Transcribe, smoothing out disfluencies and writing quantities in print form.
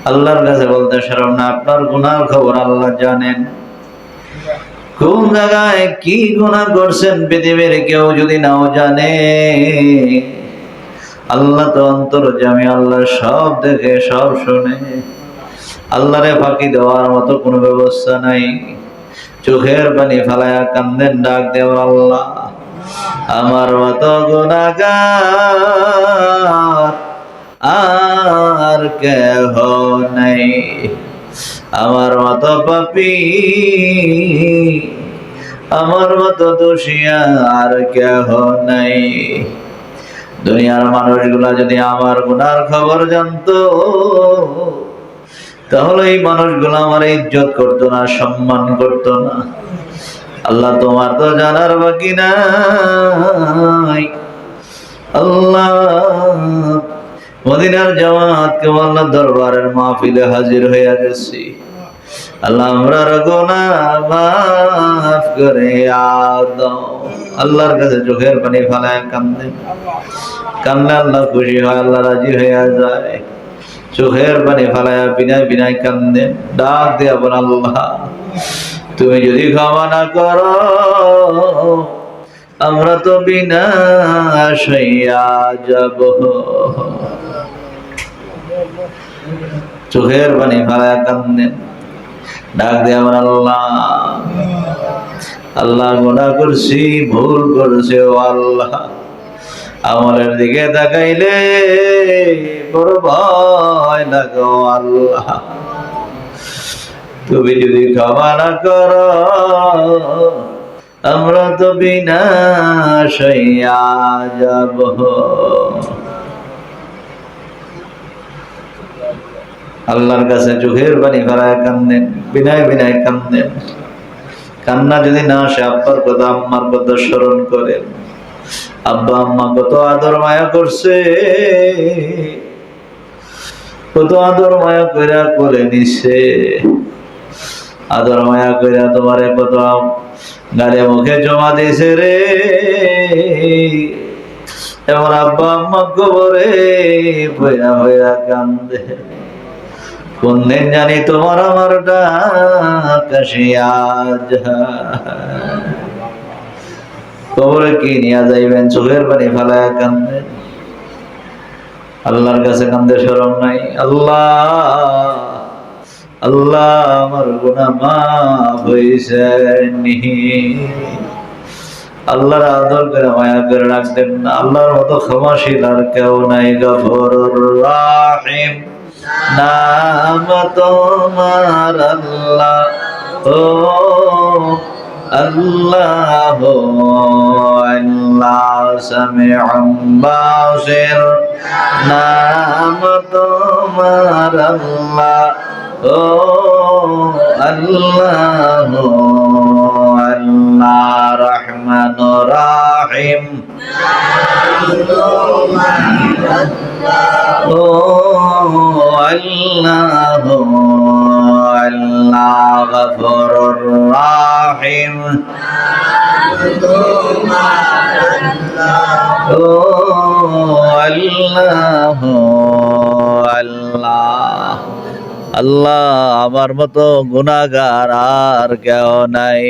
আল্লাহর কাছে বলতে শরম না? আপনার গুনার খবর আল্লাহ জানেন। কোন জায়গায় কি গুনাহ করছেন পৃথিবীর কেউ যদি নাও জানে, আল্লাহ তো অন্তর্যামী, আল্লাহ সব দেখে সব শুনে। আল্লাহরে ফাঁকি দেওয়ার মতো কোনো ব্যবস্থা নাই। চোখের পানি ফালায়া কান্দেন, ডাক দেওয়া আল্লাহ, আমার মতো গুনাহগার আর কেহ নাই, আমার মতো পাপী, আমার মতো দোষী আর কেহ নাই। দুনিয়ার মানুষগুলা যদি আমার গুনার খবর জানতো, তাহলে এই মানুষগুলো আমার ইজ্জত করতো না, সম্মান করতো না। আল্লাহ তোমার তো জানার বাকি নাই। আল্লাহ মদিনার জামাতকে আল্লাহ দরবারের মাহফিলে হাজির হয়ে গেছি। আল্লাহ আমরার গুনাহ মাফ করে দাও। আল্লাহর কাছে চোখের পানি ফেলায় কান্দেন। কান্না আল্লাহ খুশি হয়, আল্লাহ রাজি হয়ে যায়। চোখের পানি ফেলায় বিনায় বিনায় কান্দেন, ডাক দিয়ে বলেন, আল্লাহ তুমি যদি ক্ষমা না করো, আমরা তো বিনাশ হইয়া যাব। চোখের পানি ফেলায় কান্দেন, ডাক দিয়ে বলেন, আল্লাহ আল্লাহ গুনাহ করছি, ভুল করছি, ও আল্লাহ আমলের দিকে তাকাইলে বড় ভয় লাগে। আল্লাহ তুমি যদি ক্ষমা না করো, আমরা তো বিনাশ হইয়া যাব। আল্লাহর কাছে চোখের পানি ফেলায় কান্দেন, বিনায় বিনায় কান্দেন। কান্না যদি না আসে, আব্বার কথা আম্মার কথা স্মরণ করেন। আব্বা আম্মা কত আদর মায়া করছে, কত আদর মায়া কইরা করে নিছে, আদর মায়া কইরা তোমারে কত গালে মুখে জমা দিছে রে। এমন আব্বা আম্মা কবরে ভয়া ভয়া কান্দে। কোন দিন জানি তোমার আমার ডাক আসিয়া যায়। কবরে কি নিয়ে যাইবেন, চোখের পানি ফেলায় কান্দেন। আল্লাহর কাছে কান্দে শরম নাই? আল্লাহ আল্লাহ আমার গুনাহ মাফ হইছে নি। আল্লাহর আদর করে মায়া করে রাখতেন না। আল্লাহর মতো ক্ষমাশীল আর কেউ নাই। গফুরুর রাহিম নাম তোমার আল্লাহ, ও আল্লাহ আল্লাহ সামিউম বাসির নাম তোমার আল্লাহ, ও আল্লাহ আল্লাহ রহমানুর রাহিম, ও আল্লাহ আল্লাহ গফুরুর রাহিম, ও আল্লাহ আল্লাহ। আল্লাহ আমার মতো গুনাহগার আর কেউ নাই।